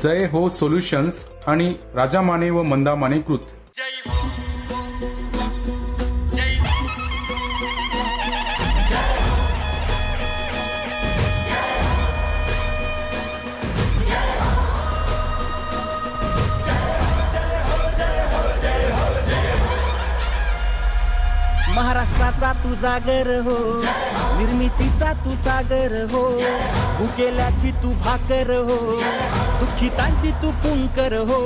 जय हो सोल्युशन्स आणि राजा माने व मंदा माने कृत. महाराष्ट्राचा तू जागर हो, निर्मितीचा तू सागर हो, भुकेल्याची तू भाकर हो, दुःखितांची तू पुंकर हो.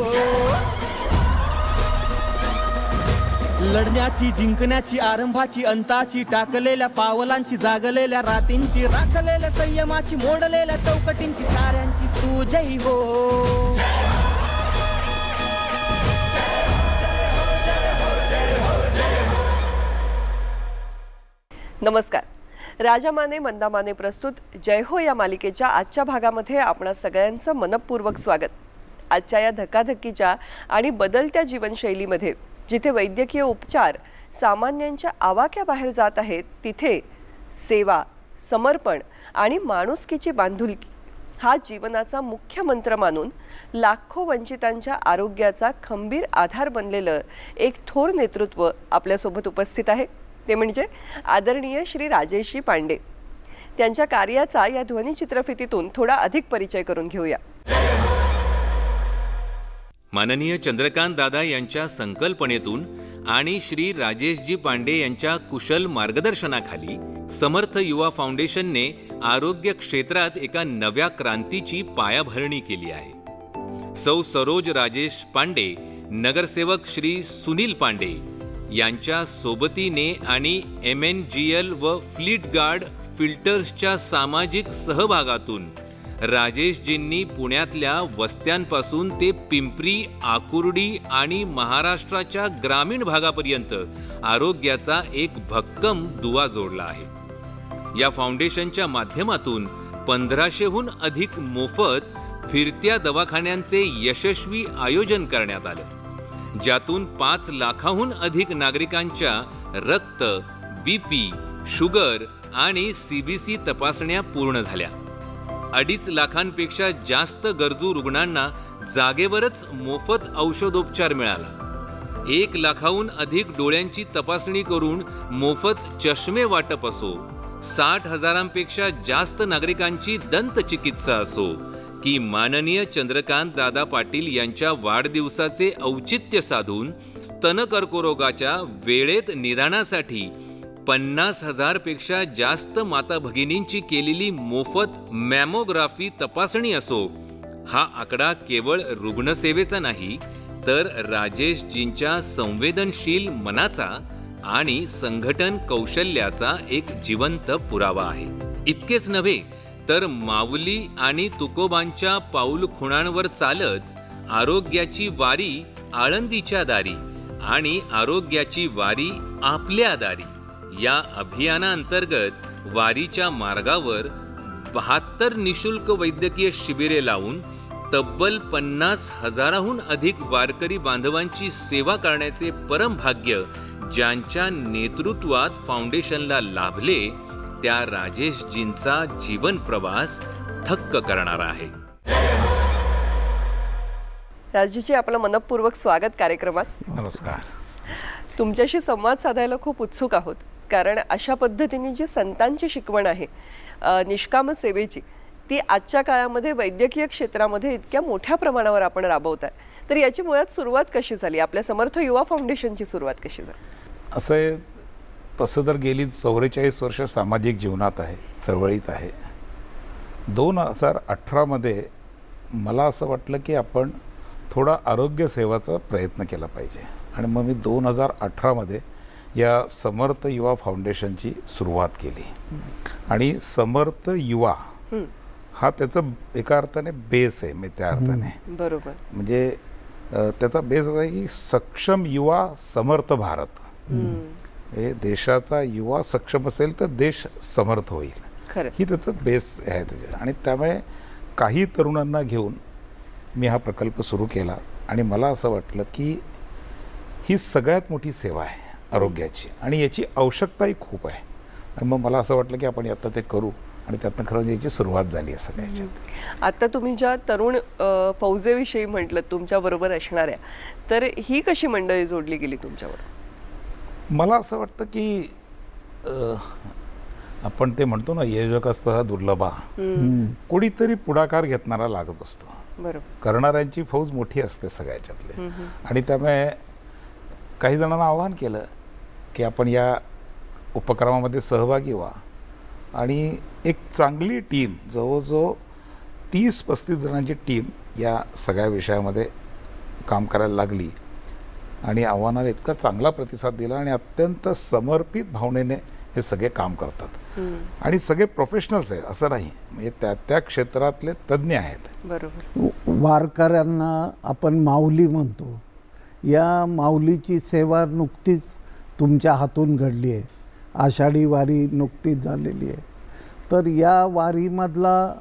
लढण्याची, जिंकण्याची, आरंभाची, अंताची, टाकलेल्या पावलांची, जागलेल्या रातींची, राखलेल्या संयमाची, मोडलेल्या चौकटींची, साऱ्यांची तू जय हो. नमस्कार. राजा माने मंदा माने प्रस्तुत जय हो या मालिकेच्या आजच्या भागामध्ये आपणा सगळ्यांचं मनपूर्वक स्वागत. आजच्या या धकाधकीच्या आणि बदलत्या जीवनशैलीमध्ये जिथे वैद्यकीय उपचार सामान्यांच्या आवाक्याबाहेर जात आहेत, तिथे सेवा, समर्पण आणि माणुसकीची बांधिलकी हा जीवनाचा मुख्य मंत्र मानून लाखो वंचितांच्या आरोग्याचा खंबीर आधार बनलेलं एक थोर नेतृत्व आपल्यासोबत उपस्थित आहे. ते म्हणजे आदरणीय श्री राजेशजी पांडे. त्यांच्या कार्याचा या ध्वनिचित्रफितीतून थोडा अधिक परिचय करून घेऊया. माननीय चंद्रकांत दादा यांच्या संकल्पनेतून आणि श्री राजेशजी पांडे यांच्या कुशल मार्गदर्शनाखाली समर्थ युवा फाउंडेशनने आरोग्य क्षेत्रात एका नव्या क्रांतीची पायाभरणी केली आहे. सौ सरोज राजेश पांडे, नगरसेवक श्री सुनील पांडे यांच्या सोबतीने आणि MNGL व फ्लीट गार्ड फिल्टर्सच्या सामाजिक सहभागातून राजेशजींनी पुण्यातल्या वस्त्यांपासून ते पिंपरी, आकुर्डी आणि महाराष्ट्राच्या ग्रामीण भागापर्यंत आरोग्याचा एक भक्कम दुवा जोडला आहे. या फाउंडेशनच्या माध्यमातून 1500हून अधिक मोफत फिरत्या दवाखान्यांचे यशस्वी आयोजन करण्यात आलं, ज्यातून 5 लाखाहून अधिक नागरिकांच्या रक्त, BP, शुगर आणि CBC तपासण्या पूर्ण झाल्या. 2.5 लाखांपेक्षा जास्त गरजू रुग्णांना जागेवरच मोफत औषधोपचार मिळाला. 1 लाखाहून अधिक डोळ्यांची तपासणी करून मोफत चष्मे वाटप असो, 60,000पेक्षा जास्त नागरिकांची दंतचिकित्सा असो, की माननीय चंद्रकांत दादा पाटील यांच्या वाढदिवसाचे औचित्य साधून स्तन कर्करोगाच्या वेळेत निदानासाठी 50,000पेक्षा जास्त माता भगिनींची केलेली मोफत मॅमोग्राफी तपासणी असो, हा आकडा केवळ रुग्णसेवेचा नाही, तर राजेशजींच्या संवेदनशील मनाचा आणि संघटन कौशल्याचा एक जिवंत पुरावा आहे. इतकेच नव्हे, तर माऊली आणि तुकोबांच्या पाऊल खुणांवर चालत आरोग्याची वारी आळंदीच्या दारी आणि आरोग्याची वारी आपल्या दारी या अभियानाअंतर्गत वारीच्या मार्गावर 72 निशुल्क वैद्यकीय शिबिरे लावून तब्बल 50,000हून अधिक वारकरी बांधवांची सेवा करण्याचे परम भाग्य ज्यांच्या नेतृत्वात फाउंडेशनला लाभले, त्या राजेशजींचा जीवन प्रवास थक्क करणारा आहे. राजेशजी, आपलं मनपूर्वक स्वागत कार्यक्रमात. नमस्कार. तुमच्याशी संवाद साधायला खूप उत्सुक आहोत, कारण अशा पद्धतीने जी संतांची शिकवण आहे निष्काम सेवेची, ती आजच्या काळामध्ये वैद्यकीय क्षेत्रामध्ये इतक्या मोठ्या प्रमाणावर आपण राबवत आहे. तर याची मुळात सुरुवात कशी झाली? आपल्या समर्थ युवा फाउंडेशनची सुरुवात कशी झाली? असं आहे, तसं तर गेली 44 वर्ष सामाजिक जीवनात आहे, चळवळीत आहे. 2018मध्ये मला असं वाटलं की आपण थोडा आरोग्य सेवाचा प्रयत्न केला पाहिजे, आणि मग मी 2018मध्ये या समर्थ युवा फाउंडेशनची सुरुवात केली. आणि समर्थ युवा हा त्याचा एका अर्थाने बेस आहे. त्या अर्थाने बरोबर, म्हणजे त्याचा बेस असा आहे की सक्षम युवा समर्थ भारत. हे देशाचा युवा सक्षम असेल तर देश समर्थ होईल, ही त्याचं बेस आहे त्याच्या. आणि त्यामुळे काही तरुणांना घेऊन मी हा प्रकल्प सुरू केला. आणि मला असं वाटलं की ही सगळ्यात मोठी सेवा आहे आरोग्याची, आणि याची आवश्यकताही खूप आहे. आणि मग मला असं वाटलं की आपण आता ते करू आणि त्यातनं खरं याची सुरुवात झाली आहे सगळ्याच्यात. आता तुम्ही ज्या तरुण फौजेविषयी म्हटलं तुमच्याबरोबर असणाऱ्या, तर ही कशी मंडळी जोडली गेली तुमच्यावर? मला असं वाटतं की आपण ते म्हणतो ना, योजक असतं हा दुर्लभा. कोणीतरी पुढाकार घेतणारा लागत असतो. बरोबर. करणाऱ्यांची फौज मोठी असते सगळ्याच्यातले. आणि त्यामुळे काही जणांना आवाहन केलं की आपण या उपक्रमामध्ये सहभागी व्हा. आणि एक चांगली टीम, जवळजवळ 30-35 जणांची टीम या सगळ्या विषयामध्ये काम करायला लागली. आणि आव्हानाला इतका चांगला प्रतिसाद दिला आणि अत्यंत समर्पित भावनेने हे सगळे काम करतात. आणि सगळे प्रोफेशनल्स आहेत असं नाही, म्हणजे त्या त्या क्षेत्रातले तज्ज्ञ आहेत. बरोबर. वारकऱ्यांना आपण माऊली म्हणतो. या माऊलीची सेवा नुकतीच तुमच्या हातून घडली आहे. आषाढी वारी नुकतीच झालेली आहे. तर या वारीमधला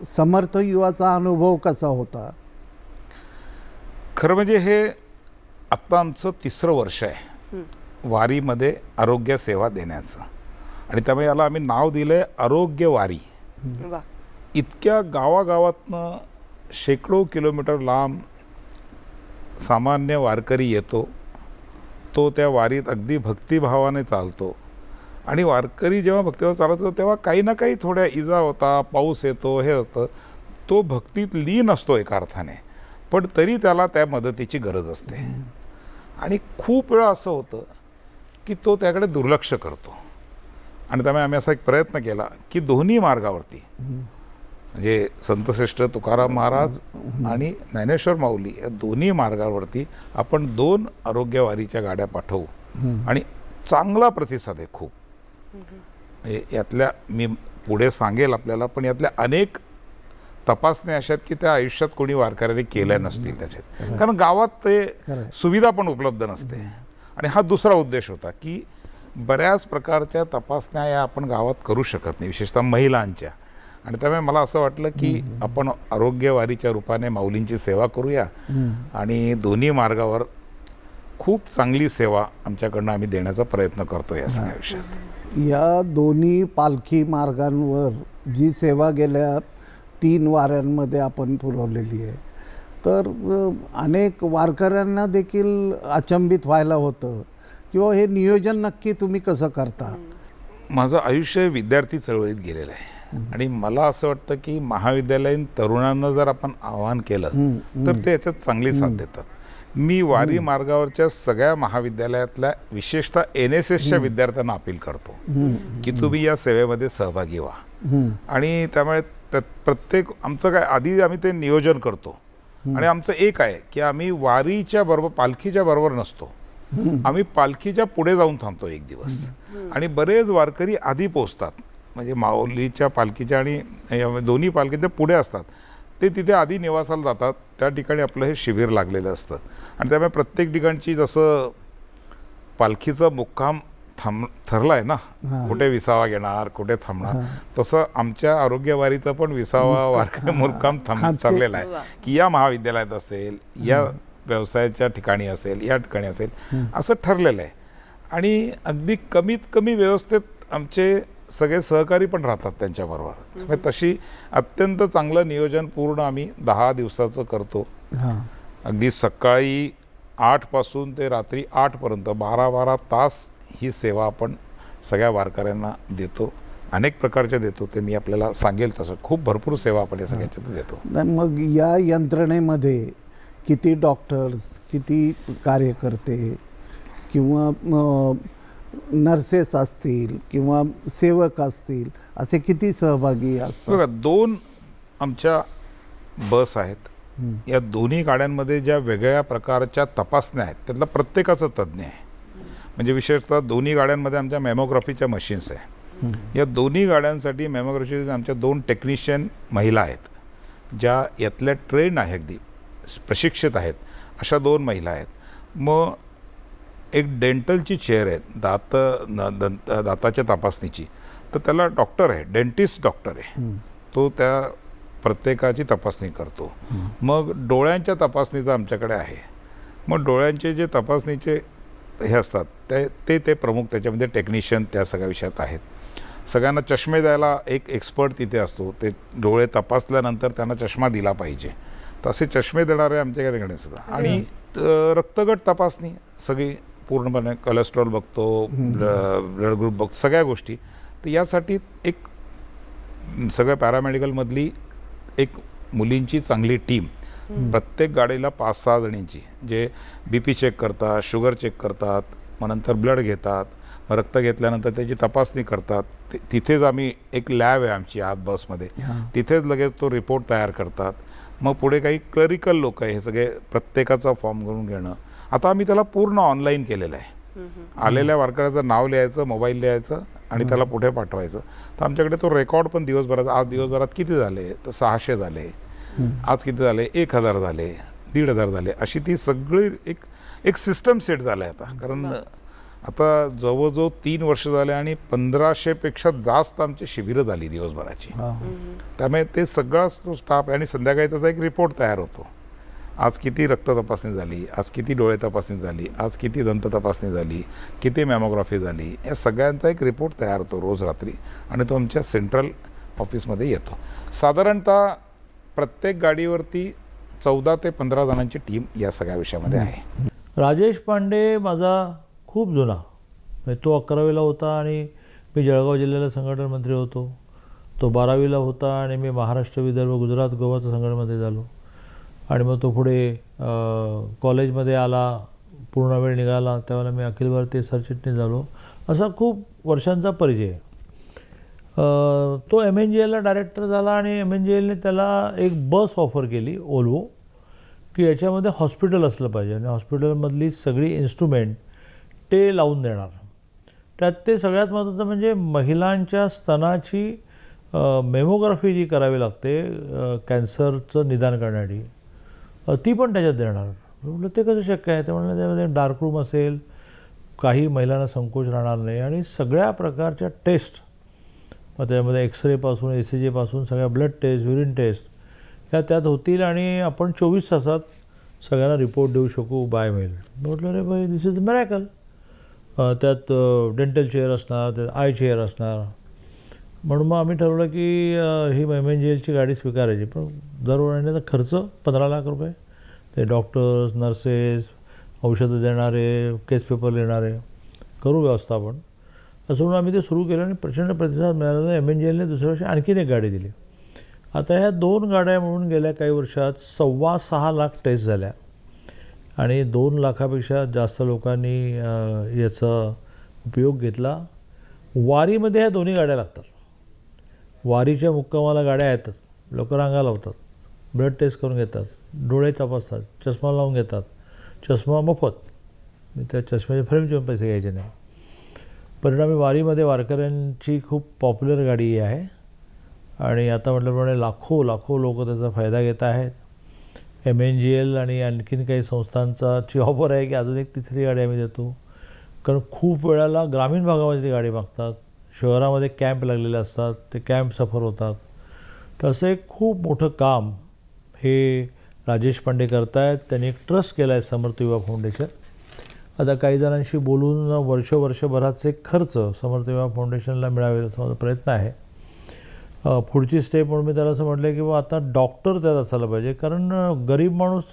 समर्थ युवाचा अनुभव कसा होता? खरं म्हणजे हे आत्ता आमचं 3रं वर्ष आहे वारीमध्ये आरोग्य सेवा देण्याचं. आणि त्यामुळे याला आम्ही नाव दिलं आहे आरोग्य वारी. वा. इतक्या गावागावातनं शेकडो किलोमीटर लांब सामान्य वारकरी येतो. तो त्या वारीत अगदी भक्तिभावाने चालतो. आणि वारकरी जेव्हा भक्तिभाव चालतो तेव्हा काही ना काही थोड्या इजा होता, पाऊस येतो, हे होतं. तो भक्तीत लीन असतो एका अर्थाने, पण तरी त्याला त्या मदतीची गरज असते. आणि खूप वेळा असं होतं की तो त्याकडे दुर्लक्ष करतो. आणि त्यामुळे आम्ही असा एक प्रयत्न केला की दोन्ही मार्गावरती, म्हणजे संतश्रेष्ठ तुकाराम महाराज आणि ज्ञानेश्वर माऊली या दोन्ही मार्गावरती आपण 2 आरोग्यवारीच्या गाड्या पाठवू. आणि चांगला प्रतिसाद आहे खूप. म्हणजे यातल्या मी पुढे सांगेल आपल्याला, पण यातल्या अनेक तपासण्या अशा आहेत की त्या आयुष्यात कोणी वारकऱ्यांनी केल्या नसतील त्याच्यात. कारण गावात ते सुविधा पण उपलब्ध नसते. आणि हा दुसरा उद्देश होता की बऱ्याच प्रकारच्या तपासण्या या आपण गावात करू शकत नाही, विशेषतः महिलांच्या. आणि त्यामुळे मला असं वाटलं की आपण आरोग्यवारीच्या रूपाने माऊलींची सेवा करूया. आणि दोन्ही मार्गावर खूप चांगली सेवा आमच्याकडनं आम्ही देण्याचा प्रयत्न करतो या सगळ्या विषयात. या दोन्ही पालखी मार्गांवर जी सेवा गेल्या 3 वाऱ्यांमध्ये आपण पुरवलेली आहे, तर अनेक वारकऱ्यांना देखील अचंबित व्हायला होतं किंवा हे नियोजन नक्की तुम्ही कसं करता? माझं आयुष्य विद्यार्थी चळवळीत गेलेलं आहे. आणि मला असं वाटतं की महाविद्यालयीन तरुणांना जर आपण आवाहन केलं तर ते याच्यात चांगली साथ देतात. मी वारी मार्गावरच्या सगळ्या महाविद्यालयातल्या विशेषतः NSSच्या विद्यार्थ्यांना अपील करतो की तुम्ही या सेवेमध्ये सहभागी व्हा. आणि त्यामुळे प्रत्येक आमचं काय, आधी आम्ही ते नियोजन करतो. आणि आमचं एक आहे की आम्ही वारीच्या बरोबर पालखीच्या बरोबर नसतो, आम्ही पालखीच्या पुढे जाऊन थांबतो एक दिवस. आणि बरेच वारकरी आधी पोचतात, म्हणजे माऊलीच्या पालखीच्या आणि दोन्ही पालखीच्या पुढे असतात. ते तिथे आधी निवासाला जातात. त्या ठिकाणी आपलं हे शिबिर लागलेलं असतं. आणि त्यामुळे प्रत्येक ठिकाणची जसं पालखीचा मुक्काम ठरला आहे ना, कुठे विसावा घेणार, कुठे थांबणार, तसं आमच्या आरोग्यवारीचा पण विसावा वारकरी मुक्काम ठरलेला आहे की या महाविद्यालयात असेल, या व्यवसायाच्या ठिकाणी असेल, या ठिकाणी असेल, असं ठरलेलं आहे. आणि अगदी कमीत कमी व्यवस्थेत आमचे सगळे सहकारी पण राहतात त्यांच्याबरोबर. तशी अत्यंत चांगलं नियोजन पूर्ण आम्ही 10 दिवसाचं करतो. अगदी सकाळी 8 पासून ते रात्री 8 पर्यंत 12-12 तास ही सेवा आपण सगळ्या वारकऱ्यांना देतो. अनेक प्रकारच्या देतो, ते मी आपल्याला सांगेल तसं खूप भरपूर सेवा आपण या सगळ्याच्यात देतो. मग या यंत्रणेमध्ये किती डॉक्टर्स, किती कार्यकर्ते किंवा नर्सेस असतील किंवा सेवक असतील, असे किती सहभागी असतात? बघा, 2 आमच्या बस आहेत. या दोन्ही गाड्यांमध्ये ज्या वेगळ्या प्रकारच्या तपासण्या आहेत त्यातला प्रत्येकाचं तज्ज्ञ आहे. म्हणजे विशेषतः दोन्ही गाड्यांमध्ये आमच्या मॅमोग्राफीच्या मशीन्स आहे. या दोन्ही गाड्यांसाठी मॅमोग्राफी आमच्या 2 टेक्निशियन महिला आहेत, ज्या यातल्या ट्रेन आहे, अगदी प्रशिक्षित आहेत, अशा 2 महिला आहेत. मग एक डेंटलची चेअर आहे, दाताच्या तपासणीची, तर त्याला डॉक्टर आहे, डेंटिस्ट डॉक्टर आहे, तो त्या प्रत्येकाची तपासणी करतो. मग डोळ्यांच्या तपासणीचं आमच्याकडे आहे. मग डोळ्यांचे जे तपासणीचे हे असतात ते प्रमुख त्याच्यामध्ये टेक्निशियन त्या सगळ्या विषयात आहेत. सगळ्यांना चष्मे द्यायला एक एक्सपर्ट तिथे असतो. ते डोळे तपासल्यानंतर त्यांना चष्मा दिला पाहिजे, तसे चष्मे देणारे आमच्याकडे सुद्धा. आणि रक्तगट तपासणी सगळी पूर्णपणे, कोलेस्ट्रॉल बघतो, ब्लड ग्रुप बघतो, सगळ्या गोष्टी. तर यासाठी एक सगळ्या पॅरामेडिकलमधली एक मुलींची चांगली टीम, प्रत्येक गाडीला 5-6 जणींची, जे BP चेक करतात, शुगर चेक करतात, मग नंतर ब्लड घेतात, मग रक्त घेतल्यानंतर त्याची तपासणी करतात. तिथेच आम्ही एक लॅब आहे आमची आत बसमध्ये, तिथेच लगेच तो रिपोर्ट तयार करतात. मग पुढे काही क्लरिकल लोक आहे, हे सगळे प्रत्येकाचा फॉर्म करून घेणं. आता आम्ही त्याला पूर्ण ऑनलाईन केलेलं आहे. आलेल्या वारकऱ्याचं नाव लिहायचं, मोबाईल लिहायचं आणि त्याला पुढे पाठवायचं. तर आमच्याकडे तो रेकॉर्ड पण दिवसभरात, आज दिवसभरात किती झाले, तर 600 झाले, आज किती झाले, 1000 झाले, 1500 झाले, अशी ती सगळी एक सिस्टम सेट झालं आहे आता. कारण आता जवळजवळ 3 वर्ष झाले आणि 1500पेक्षा जास्त आमची शिबिरं झाली दिवसभराची. त्यामुळे ते सगळाच तो स्टाफ, आणि संध्याकाळी त्याचा एक रिपोर्ट तयार होतो. आज किती रक्त तपासणी झाली, आज किती डोळे तपासणी झाली, आज किती दंत तपासणी झाली, किती मॅमोग्राफी झाली, या सगळ्यांचा एक रिपोर्ट तयार होतो रोज रात्री, आणि तो आमच्या सेंट्रल ऑफिसमध्ये येतो. साधारणतः प्रत्येक गाडीवरती 14 ते 15 जणांची टीम या सगळ्या विषयामध्ये आहे. राजेश पांडे माझा खूप जुना, म्हणजे तो 11वीला होता आणि मी जळगाव जिल्ह्याला संघटन मंत्री होतो. तो 12वीला होता आणि मी महाराष्ट्र, विदर्भ, गुजरात, गोवाचा संघटनमध्ये झालो. आणि मग तो पुढे कॉलेजमध्ये आला, पूर्ण वेळ निघाला, त्यावेळेला मी अखिल भारतीय सरचिटणीस झालो. असा खूप वर्षांचा परिचय. तो MNGLला डायरेक्टर झाला आणि MNGLने त्याला एक बस ऑफर केली, ओल्वो, की याच्यामध्ये हॉस्पिटल असलं पाहिजे आणि हॉस्पिटलमधली सगळी इन्स्ट्रुमेंट ते लावून देणार. त्यात ते सगळ्यात महत्त्वाचं म्हणजे महिलांच्या स्तनाची मेमोग्राफी जी करावी लागते कॅन्सरचं निदान करण्यासाठी, ती पण त्याच्यात देणार. म्हटलं ते कसं शक्य आहे? ते म्हणलं त्यामध्ये डार्क रूम असेल, काही महिलांना संकोच राहणार नाही, आणि सगळ्या प्रकारच्या टेस्ट, मग त्यामध्ये एक्सरेपासून ECG सगळ्या ब्लड टेस्ट, युरिन टेस्ट ह्या त्यात होतील, आणि आपण 24 तासात सगळ्यांना रिपोर्ट देऊ शकू बाय मेल. म्हटलं रे भाई, दिस इज मिरॅकल. त्यात डेंटल चेअर असणार, त्यात आय चेअर असणार. म्हणून मग आम्ही ठरवलं की ही MNGLची गाडी स्वीकारायची. पण दर महिन्याचा खर्च 15 लाख रुपये, ते डॉक्टर्स, नर्सेस, औषधं देणारे, केस पेपर लिहिणारे, करू व्यवस्थापन, असं म्हणून आम्ही ते सुरू केलं. आणि प्रचंड प्रतिसाद मिळाला. MNGLने दुसऱ्या वर्षी आणखीन एक गाडी दिली. आता ह्या 2 गाड्या म्हणून गेल्या काही वर्षात 6.25 लाख टेस्ट झाल्या, आणि 2 लाखापेक्षा जास्त लोकांनी याचा उपयोग घेतला. वारीमध्ये ह्या दोन्ही गाड्या लागतात. वारीच्या मुक्कामाला गाड्या येतात, लोक रांगा लावतात, ब्लड टेस्ट करून घेतात, डोळे तपासतात, चष्मा लावून घेतात, चष्मा मोफत, मी त्या चष्म्याचे फ्रेमचे पैसे घ्यायचे नाही. परिणामी वारीमध्ये वारकऱ्यांची खूप पॉप्युलर गाडी आहे, आणि आता म्हटल्याप्रमाणे लाखो लोक त्याचा फायदा घेत आहेत. MNGL आणि आणखीन काही संस्थांची ऑफर आहे की अजून एक 3री गाडी आम्ही देतो, कारण खूप वेळाला ग्रामीण भागामध्ये ती गाडी मागतात. शहरामध्ये कॅम्प लागलेले असतात, ते कॅम्प सफर होतात. तर असं एक खूप मोठं काम हे राजेश पांडे करत आहेत. त्यांनी एक ट्रस्ट केला आहे, समर्थ युवा फाउंडेशन. आता काही जणांशी बोलून वर्षभराचे खर्च समर्थ युवा फाउंडेशनला मिळावेल असा माझा प्रयत्न आहे. पुढची स्टेप म्हणून मी त्याला असं म्हटलं की बा आता डॉक्टर त्यात असायला पाहिजे, कारण गरीब माणूस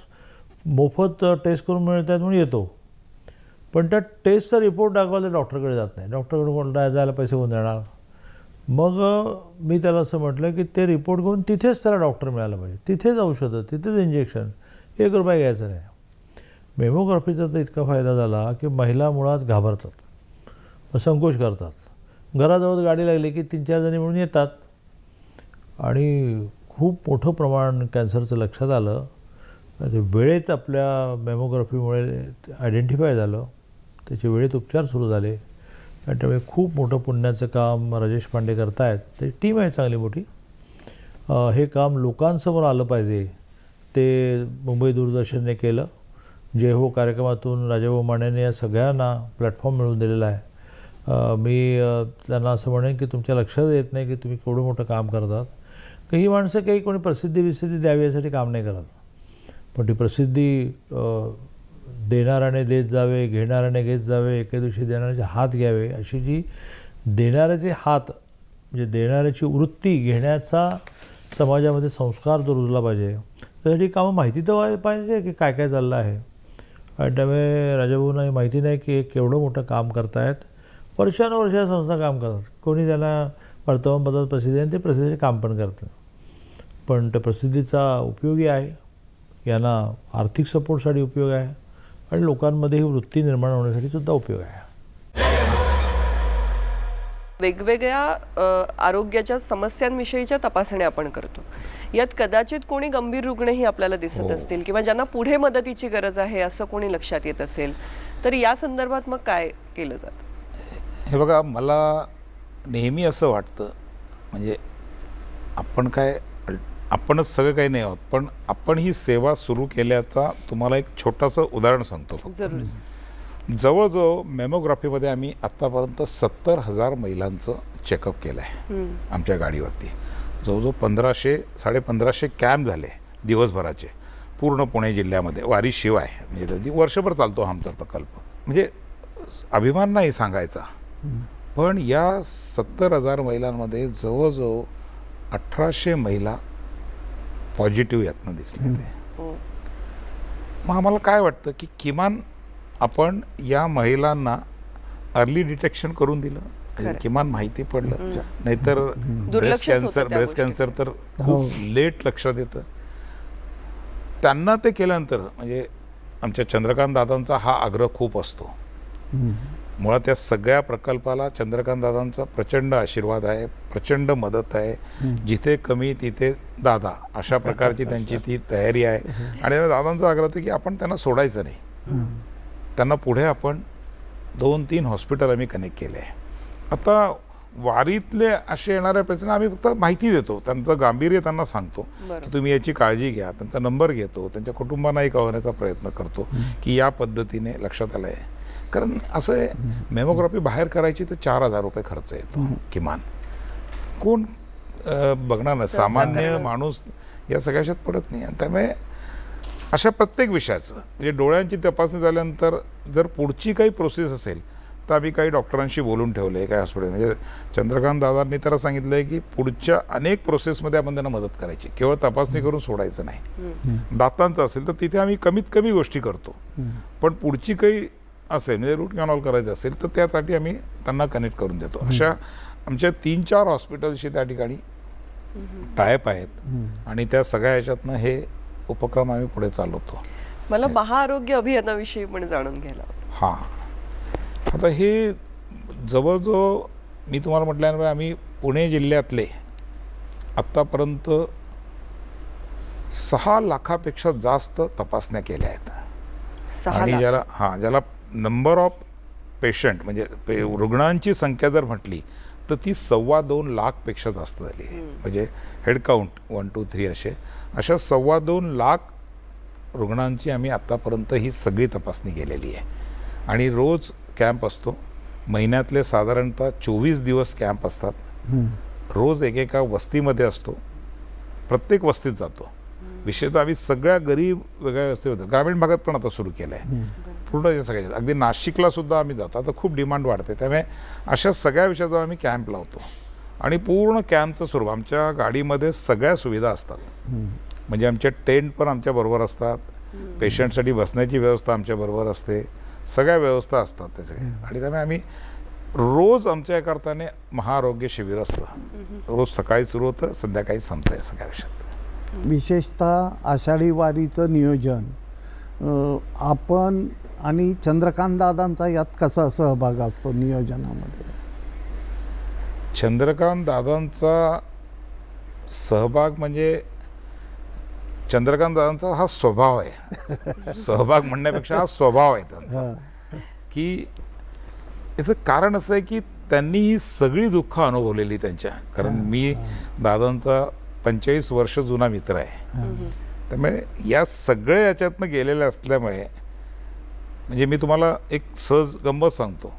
मोफत टेस्ट करून मिळतात म्हणून येतो, पण त्या टेस्टचा रिपोर्ट दाखवायला डॉक्टरकडे जात नाही. डॉक्टरकडे कोणता जायला पैसे कोण देणार? मग मी त्याला असं म्हटलं की ते रिपोर्ट घेऊन तिथेच त्याला डॉक्टर मिळाला पाहिजे, तिथेच औषधं, तिथेच इंजेक्शन, 1 रुपया घ्यायचं नाही. मेमोग्राफीचा तर इतका फायदा झाला की महिला मुळात घाबरतात, संकोच करतात. घराजवळ गाडी लागली की 3-4 जणी म्हणून येतात, आणि खूप मोठं प्रमाण कॅन्सरचं लक्षात आलं. वेळेत आपल्या मेमोग्राफीमुळे आयडेंटिफाय झालं, त्याचे वेळेत उपचार सुरू झाले. आणि त्यामुळे खूप मोठं पुण्याचं काम राजेश पांडे करत आहेत. त्याची टीम आहे चांगली मोठी. हे काम लोकांसमोर आलं पाहिजे, ते मुंबई दूरदर्शनने केलं. जय हो कार्यक्रमातून राजाभाऊ मानेने या सगळ्यांना प्लॅटफॉर्म मिळवून दिलेला आहे. मी त्यांना असं म्हणेन की तुमच्या लक्षात येत नाही की तुम्ही केवढं मोठं काम करतात. ही माणसं काही कोणी प्रसिद्धी द्यावी यासाठी काम नाही करत, पण ती प्रसिद्धी देणाऱ्याने देत जावे, घेणाऱ्याने घेत जावे, एके दिवशी देणाऱ्याचे हात घ्यावे, अशी जी देणाऱ्याचे हात म्हणजे देणाऱ्याची वृत्ती घेण्याचा समाजामध्ये संस्कार जो रुजला पाहिजे, त्यासाठी कामं माहिती तर पाहिजे की काय काय चाललं आहे. आणि त्यामुळे राजाभाऊंना हे माहिती नाही की एक केवढं मोठं काम करतायत. वर्षानुवर्ष या संस्था काम करतात. कोणी त्यांना वर्तमानपत्रात प्रसिद्धी आणि ते प्रसिद्धीचे काम पण करतं. पण त्या प्रसिद्धीचा उपयोगी आहे, यांना आर्थिक सपोर्टसाठी उपयोग आहे आणि लोकांमध्ये ही वृत्ती निर्माण होण्यासाठी सुद्धा उपयोग आहे. वेगवेगळ्या आरोग्याच्या समस्यांविषयीच्या तपासण्या आपण करतो. यात कदाचित कोणी गंभीर रुग्णही आपल्याला दिसत असतील किंवा ज्यांना पुढे मदतीची गरज आहे असं कोणी लक्षात येत असेल, तर या संदर्भात मग काय केलं जातं? हे बघा, मला नेहमी असं वाटतं, म्हणजे आपणच सगळं काही नाही आहोत, पण आपण ही सेवा सुरू केल्याचा तुम्हाला एक छोटंसं उदाहरण सांगतो फक्त. जरूर. जवळजवळ मेमोग्राफीमध्ये आम्ही आत्तापर्यंत 70,000 महिलांचं चेकअप केलं आहे आमच्या गाडीवरती. जवळजवळ 1500-1550 कॅम्प झाले दिवसभराचे पूर्ण पुणे जिल्ह्यामध्ये, वारीशिवाय. म्हणजे वर्षभर चालतो हा आमचा प्रकल्प. म्हणजे अभिमान नाही सांगायचा, पण या 70,000 महिलांमध्ये जवळजवळ 1800 महिला पॉझिटिव्ह यातनं दिसले. मग आम्हाला काय वाटतं की किमान आपण या महिलांना अर्ली डिटेक्शन करून दिलं, किमान माहिती पडलं. नाहीतर ब्रेस्ट कॅन्सर तर खूप लेट लक्षात येतं. त्यांना ते केल्यानंतर म्हणजे आमच्या चंद्रकांत दादांचा हा आग्रह खूप असतो. मुळात या सगळ्या प्रकल्पाला चंद्रकांत दादांचा प्रचंड आशीर्वाद आहे, प्रचंड मदत आहे. जिथे कमी तिथे दादा, अशा प्रकारची त्यांची ती तयारी आहे. आणि दादांचा आग्रह होता की आपण त्यांना सोडायचं नाही. त्यांना पुढे आपण 2-3 हॉस्पिटल आम्ही कनेक्ट केले आहे. आता वारीतले असे येणाऱ्या पेशंटना आम्ही फक्त माहिती देतो, त्यांचं गांभीर्य त्यांना सांगतो की तुम्ही याची काळजी घ्या, त्यांचा नंबर घेतो, त्यांच्या कुटुंबांनाही कळवण्याचा प्रयत्न करतो की या पद्धतीने लक्षात आलं आहे. कारण असं आहे, मेमोग्राफी बाहेर करायची तर 4,000 रुपये खर्च येतो किमान. कोण बघणार ना, सामान्य माणूस या सगळ्याच्यात पडत नाही. आणि त्यामुळे अशा प्रत्येक विषयाचं म्हणजे डोळ्यांची तपासणी झाल्यानंतर जर पुढची काही प्रोसेस असेल तर आम्ही काही डॉक्टरांशी बोलून ठेवलं आहे, काही हॉस्पिटल. म्हणजे चंद्रकांत दादांनी तर सांगितलं आहे की पुढच्या अनेक प्रोसेसमध्ये आपण त्यांना मदत करायची, केवळ तपासणी करून सोडायचं नाही. दातांचं असेल तर तिथे आम्ही कमीत कमी गोष्टी करतो, पण पुढची काही असेल म्हणजे रूट कॅनॉल करायचं असेल तर त्यासाठी आम्ही त्यांना कनेक्ट करून देतो. अशा आमच्या 3-4 हॉस्पिटलशी त्या ठिकाणी टायप आहेत आणि त्या सगळ्या ह्याच्यातनं हे उपक्रम आम्ही पुढे चालवतो. मला महाआरोग्य अभियानाविषयी पण जाणून घ्यायला आवडेल. हां, आता हे जवळजवळ मी तुम्हाला म्हटल्यानंतर आम्ही पुणे जिल्ह्यातले आत्तापर्यंत 6 लाखापेक्षा जास्त तपासण्या केल्या आहेत. 6 आणि लाख. ज्याला नंबर ऑफ पेशंट म्हणजे रुग्णांची संख्या जर म्हटली तर ती 2.25 लाखपेक्षा जास्त झाली. म्हणजे हेड काउंट 1, 2, 3 अशा 2.25 लाख रुग्णांची आम्ही आत्तापर्यंत ही सगळी तपासणी केलेली आहे. आणि रोज कॅम्प असतो, महिन्यातले साधारणतः 24 दिवस कॅम्प असतात. रोज एकेका वस्तीमध्ये असतो, प्रत्येक वस्तीत जातो. विशेषतः आम्ही सगळ्या गरीब वेगळ्या वस्ती होत्या, ग्रामीण भागात पण आता सुरू केलं आहे पूर्ण या सगळ्या. अगदी नाशिकला सुद्धा आम्ही जातो, आता खूप डिमांड वाढते. त्यामुळे अशा सगळ्या विषयावर आम्ही कॅम्प लावतो. आणि पूर्ण कॅम्पचं स्वरूप आमच्या गाडीमध्ये सगळ्या सुविधा असतात. म्हणजे आमचे टेंट पण आमच्याबरोबर असतात, पेशंटसाठी बसण्याची व्यवस्था आमच्याबरोबर असते, सगळ्या व्यवस्था असतात त्याचे. आणि त्यामुळे आम्ही रोज आमच्या याकरताने महाआरोग्य शिबिर असतं. रोज सकाळी सुरू होतं, संध्याकाळी संपतं या सगळ्या विषयात. विशेषतः आषाढी वारीचं नियोजन आपण आणि चंद्रकांत दादांचा यात कसा सहभाग असतो नियोजनामध्ये? चंद्रकांत दादांचा सहभाग म्हणजे चंद्रकांत दादांचा हा स्वभाव आहे. सहभाग म्हणण्यापेक्षा हा स्वभाव आहे त्यांचा. की याचं कारण असं आहे की त्यांनी ही सगळी दुःख अनुभवलेली त्यांच्या. कारण मी दादांचा 45 वर्ष जुना मित्र आहे. त्यामुळे या सगळ्या याच्यातनं गेलेल्या असल्यामुळे म्हणजे मी तुम्हाला एक सहज गंमत सांगतो.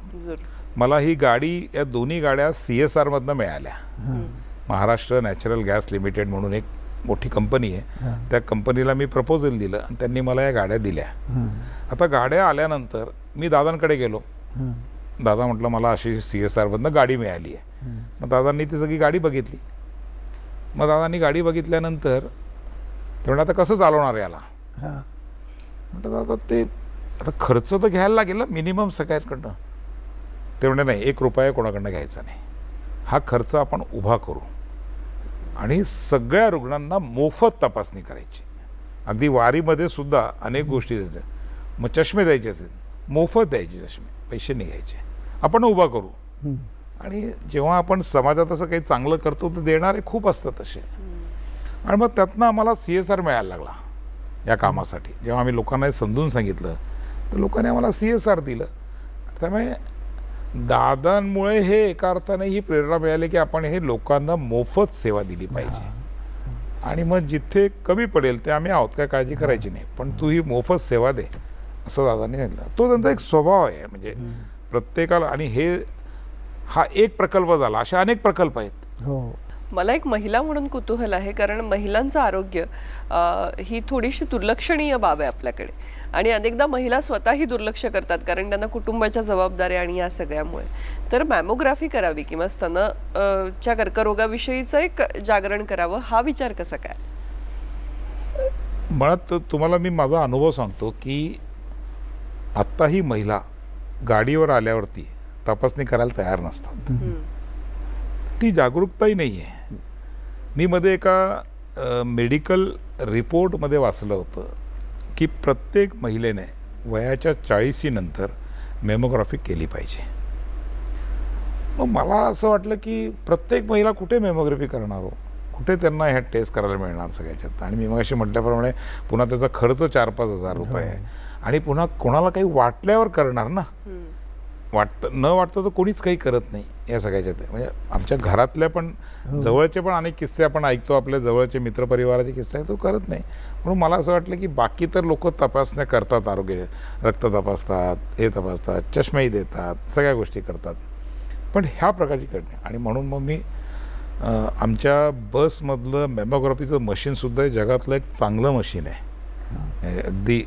मला ही गाडी, या दोन्ही गाड्या CSRमधनं मिळाल्या. महाराष्ट्र नॅचरल गॅस लिमिटेड म्हणून एक मोठी कंपनी आहे, त्या कंपनीला मी प्रपोजल दिलं आणि त्यांनी मला या गाड्या दिल्या. आता गाड्या आल्यानंतर मी दादांकडे गेलो. दादा म्हटलं मला अशी CSRमधनं गाडी मिळाली आहे. मग दादांनी ती सगळी गाडी बघितली. मग दादांनी गाडी बघितल्यानंतर ते म्हणलं आता कसं चालवणार याला. म्हटलं दादा ते आता खर्च तर घ्यायला लागेल ना मिनिमम सगळ्याकडनं. ते म्हणजे नाही, 1 रुपया कोणाकडनं घ्यायचा नाही, हा खर्च आपण उभा करू आणि सगळ्या रुग्णांना मोफत तपासणी करायची. अगदी वारीमध्ये सुद्धा अनेक गोष्टी द्यायच्या. मग चष्मे द्यायचे असेल मोफत द्यायचे, चष्मे पैसे नाही घ्यायचे, आपण उभा करू. आणि जेव्हा आपण समाजात असं काही चांगलं करतो तर देणारे खूप असतात असे. आणि मग त्यातनं आम्हाला CSR मिळायला लागला या कामासाठी. जेव्हा आम्ही लोकांना हे समजून सांगितलं तर लोकांनी आम्हाला CSR दिलं. त्यामुळे दादांमुळे हे एका अर्थाने ही प्रेरणा मिळाली की आपण हे लोकांना मोफत सेवा दिली पाहिजे. आणि मग जिथे कमी पडेल ते आम्ही आहोत, काय काळजी करायची नाही, पण तू ही मोफत सेवा दे असं दादांनी सांगितलं. तो त्यांचा एक स्वभाव आहे. म्हणजे प्रत्येकाला, आणि हा एक प्रकल्प झाला, असे अनेक प्रकल्प आहेत. हो. मला एक महिला म्हणून कुतूहल आहे, कारण महिलांचं आरोग्य ही थोडीशी दुर्लक्षणीय बाब आहे आपल्याकडे. आणि अनेकदा महिला स्वतःही दुर्लक्ष करतात कारण त्यांना कुटुंबाच्या जबाबदाऱ्या आणि या सगळ्यामुळे. तर मॅमोग्राफी करावी किंवा स्तनाच्या कर्करोगाविषयीचं एक जागरण करावं, हा विचार कसा काय? मुळात तुम्हाला मी माझा अनुभव सांगतो की आत्ताही महिला गाडीवर आल्यावरती तपासणी करायला तयार नसतात. ती जागरूकताही नाही आहे. मी मध्ये एका मेडिकल रिपोर्टमध्ये वाचलं होतं की प्रत्येक महिलेने वयाच्या 40 नंतर मेमोग्राफी केली पाहिजे. मग मला असं वाटलं की प्रत्येक महिला कुठे मेमोग्राफी करणार हो, कुठे त्यांना ह्या टेस्ट करायला मिळणार सगळ्याच्यात. आणि मी मग अशी म्हटल्याप्रमाणे पुन्हा त्याचा खर्च 4-5 हजार रुपये आहे. आणि पुन्हा कोणाला काही वाटल्यावर करणार ना, न वाटतं तर कोणीच काही करत नाही या सगळ्याच्यात. म्हणजे आमच्या घरातल्या पण जवळचे पण अनेक किस्से आपण ऐकतो, आपल्या जवळचे मित्रपरिवाराचे किस्से आहे, तो करत नाही. म्हणून मला असं वाटलं की बाकी तर लोक तपासण्या करतात, आरोग्य रक्त तपासतात, हे तपासतात, चष्मेही देतात, सगळ्या गोष्टी करतात, पण ह्या प्रकारची करणे. आणि म्हणून मग मी आमच्या बसमधलं मॅमोग्राफीचं मशीनसुद्धा जगातलं एक चांगलं मशीन आहे, अगदी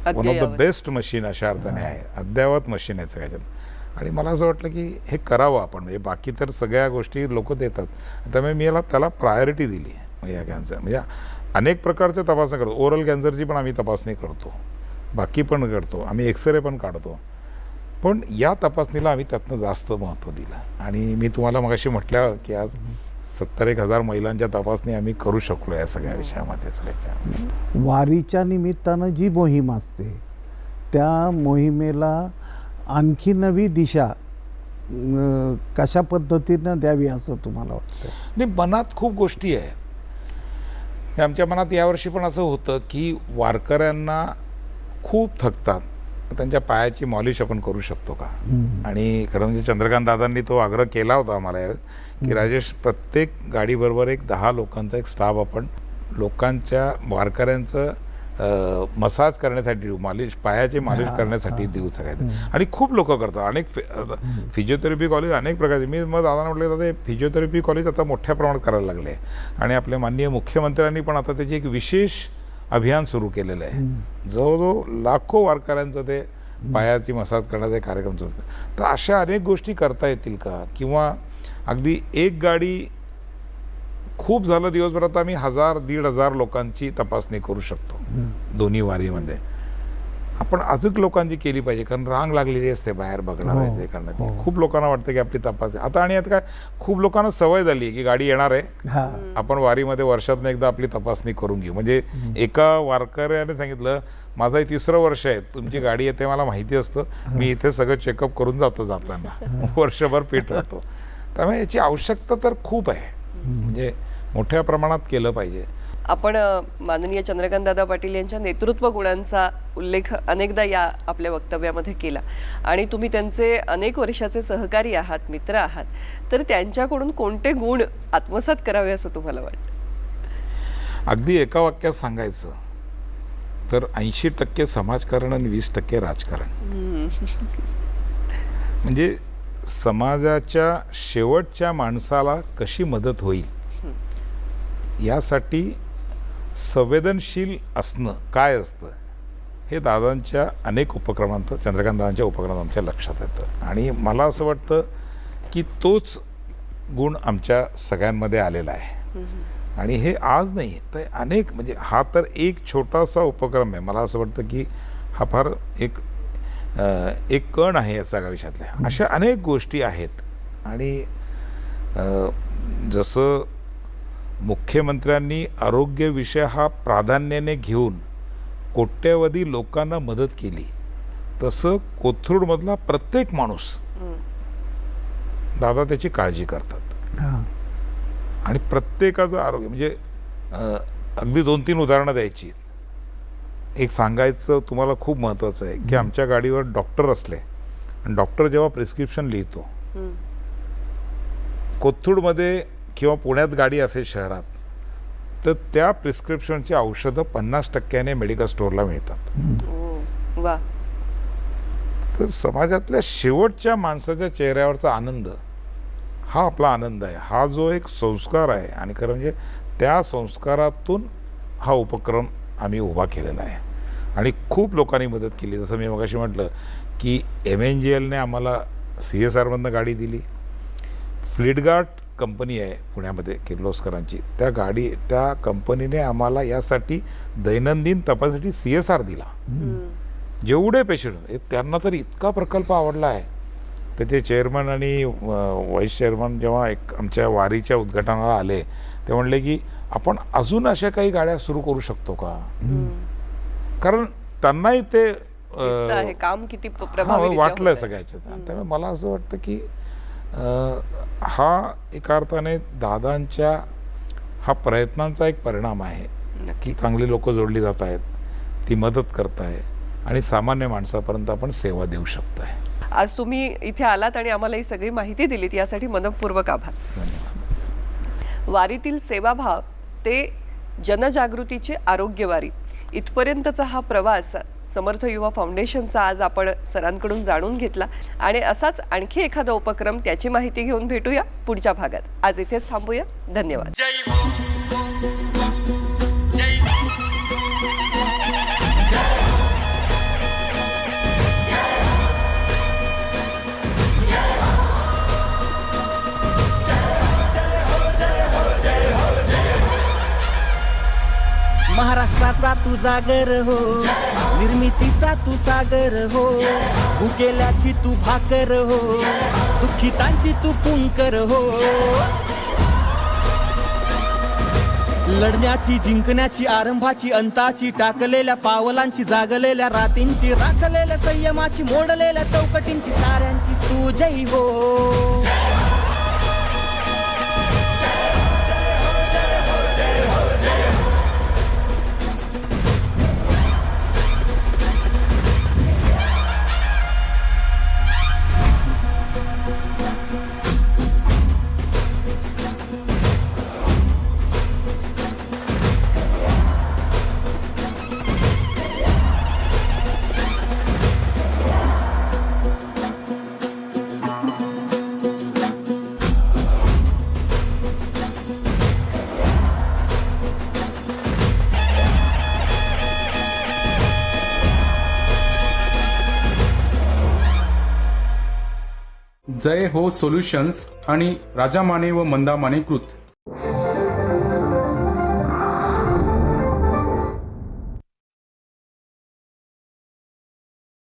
one of the best machine अशा अर्थाने आहे, अद्ययावत मशीन आहे सगळ्याच्यात. आणि मला असं वाटलं की हे करावं आपण. म्हणजे बाकी तर सगळ्या गोष्टी लोक देतात, त्यामुळे मी त्याला प्रायोरिटी दिली आहे. या कॅन्सर म्हणजे अनेक प्रकारचे तपासण्या करतो. ओरल कॅन्सरची पण आम्ही तपासणी करतो, बाकी पण करतो, आम्ही एक्सरे पण काढतो, पण या तपासणीला आम्ही त्यातनं जास्त महत्त्व दिलं. आणि मी तुम्हाला मगाशी म्हटल्यावर की आज 70,000 महिलांच्या तपासणी आम्ही करू शकलो या सगळ्या विषयामध्ये. सगळ्याच्या वारीच्या निमित्तानं जी मोहीम असते त्या मोहिमेला आणखी नवी दिशा कशा पद्धतीनं द्यावी असं तुम्हाला वाटतं? नाही, मनात खूप गोष्टी आहे. हे आमच्या मनात यावर्षी पण असं होतं की वारकऱ्यांना खूप थकतात, त्यांच्या पायाची मॉलिश आपण करू शकतो का. आणि खरं म्हणजे चंद्रकांत दादांनी तो आग्रह केला होता आम्हाला की राजेश, प्रत्येक गाडीबरोबर एक 10 लोकांचा एक स्टाफ आपण लोकांच्या वारकऱ्यांचं मसाज करण्यासाठी, मालिश, पायाची मालिश करण्यासाठी देऊ सगळ्यात. आणि खूप लोक करतात, अनेक फिजिओथेरपी कॉलेज अनेक प्रकारचे. मी मग दादांना म्हटलं दादा, फिजिओथेरपी कॉलेज आता मोठ्या प्रमाणात करायला लागले आणि आपल्या माननीय मुख्यमंत्र्यांनी पण आता त्याची एक विशेष अभियान सुरू केलेलं आहे. जवळजवळ लाखो वारकऱ्यांचं ते पायाची मसाज करण्याचा कार्यक्रम चालतो. तर अशा अनेक गोष्टी करता येतील का. किंवा अगदी एक गाडी, खूप झालं दिवसभरात आम्ही 1000-1500 लोकांची तपासणी करू शकतो दोन्ही वारीमध्ये. आपण अजून लोकांची केली पाहिजे, कारण रांग लागलेली असते बाहेर बघणार आहे ते करण्यात. खूप लोकांना वाटतं की आपली तपासणी आता, आणि आता काय खूप लोकांना सवय झाली आहे की गाडी येणार आहे, आपण वारीमध्ये वर्षातून एकदा आपली तपासणी करून घेऊ. म्हणजे एका वारकऱ्याने सांगितलं, माझं 3रं वर्ष आहे, तुमची गाडी येते मला माहिती असतं, मी इथे सगळं चेकअप करून जातो जाताना, वर्षभर फिट राहतो. त्यामुळे याची आवश्यकता तर खूप आहे, म्हणजे मोठ्या प्रमाणात केलं पाहिजे. आपण माननीय चंद्रकांतदादा पाटील यांच्या नेतृत्व गुणांचा उल्लेख अनेकदा या आपल्या वक्तव्यामध्ये केला आणि तुम्ही त्यांचे अनेक वर्षाचे सहकारी आहात, मित्र आहात. तर त्यांच्याकडून कोणते गुण आत्मसात करावे असं तुम्हाला वाटतं? अगदी एका वाक्यात सांगायचं तर 80% समाजकारण आणि 20% राजकारण. म्हणजे समाजाच्या शेवटच्या माणसाला कशी मदत होईल यासाठी संवेदनशील असणं काय असतं हे दादांच्या अनेक उपक्रमांत, चंद्रकांत दादांच्या उपक्रमात आमच्या लक्षात येतं. आणि मला असं वाटतं की तोच गुण आमच्या सगळ्यांमध्ये आलेला आहे. आणि हे आज नाही तर अनेक, म्हणजे हा तर एक छोटासा उपक्रम आहे. मला असं वाटतं की हा फार एक कण आहे या सगळ्या विषयातल्या. अशा अनेक गोष्टी आहेत. आणि जसं मुख्यमंत्र्यांनी आरोग्य विषय हा प्राधान्याने घेऊन कोट्यवधी लोकांना मदत केली, तसं कोथरूडमधला प्रत्येक माणूस दादा त्याची काळजी करतात. हां. आणि प्रत्येकाचं आरोग्य, म्हणजे अगदी 2-3 उदाहरणं द्यायची. एक सांगायचं तुम्हाला खूप महत्त्वाचं आहे की आमच्या गाडीवर डॉक्टर असले आणि डॉक्टर जेव्हा प्रिस्क्रिप्शन लिहितो, कोथरूडमध्ये किंवा पुण्यात गाडी असेल शहरात, तर त्या प्रिस्क्रिप्शनची औषधं 50% मेडिकल स्टोअरला मिळतात. वा. तर समाजातल्या शेवटच्या माणसाच्या चेहऱ्यावरचा आनंद हा आपला आनंद आहे. हा जो एक संस्कार आहे आणि खरं म्हणजे त्या संस्कारातून हा उपक्रम आम्ही उभा केलेला आहे. आणि खूप लोकांनी मदत केली. जसं मी मगाशी म्हटलं की MNGLने आम्हाला CSRमधनं गाडी दिली. फ्लिडगार्ड कंपनी आहे पुण्यामध्ये किर्लोस्करांची, त्या कंपनीने आम्हाला यासाठी दैनंदिन तपासासाठी CSR दिला. जेवढे पेशंट त्यांना तर इतका प्रकल्प आवडला आहे. त्याचे चेअरमन आणि व्हाईस चेअरमन जेव्हा आमच्या वारीच्या उद्घाटनाला आले ते म्हणले की आपण अजून अशा काही गाड्या सुरू करू शकतो का. कारण त्यांनाही ते दिसतं आहे काम किती प्रभावी वाटलं सगळ्याच्या. त्यामुळे मला असं वाटतं की हा एका अर्थाने दादांच्या हा प्रयत्नांचा एक परिणाम आहे की चांगली लोक जोडली जात आहेत, ती मदत करत आहे आणि सामान्य माणसापर्यंत आपण सेवा देऊ शकतो आहे. आज तुम्ही इथे आलात आणि आम्हाला ही सगळी माहिती दिलीत यासाठी मनपूर्वक आभार. धन्यवाद. वारीतील सेवाभाव ते जनजागृतीची आरोग्यवारी इथपर्यंतचा हा प्रवास समर्थ युवा फाउंडेशनचा आज आपण सरांकडून जाणून घेतला. आणि असाच आणखी एखादा उपक्रम, त्याची माहिती घेऊन भेटूया पुढच्या भागात. आज इथेच थांबूया. धन्यवाद. महाराष्ट्राचा तू जागर हो, निर्मितीचा तू सागर हो, भुकेल्याची तू भाकर हो, दुःखितांची तू पुंकर हो. लढण्याची, जिंकण्याची, आरंभाची, अंताची, टाकलेल्या पावलांची, जागलेल्या रातींची, राखलेल्या संयमाची, मोडलेल्या चौकटींची, साऱ्यांची तू जय हो. जय हो सोल्युशन्स आणि राजा माने व मंदा माने कृत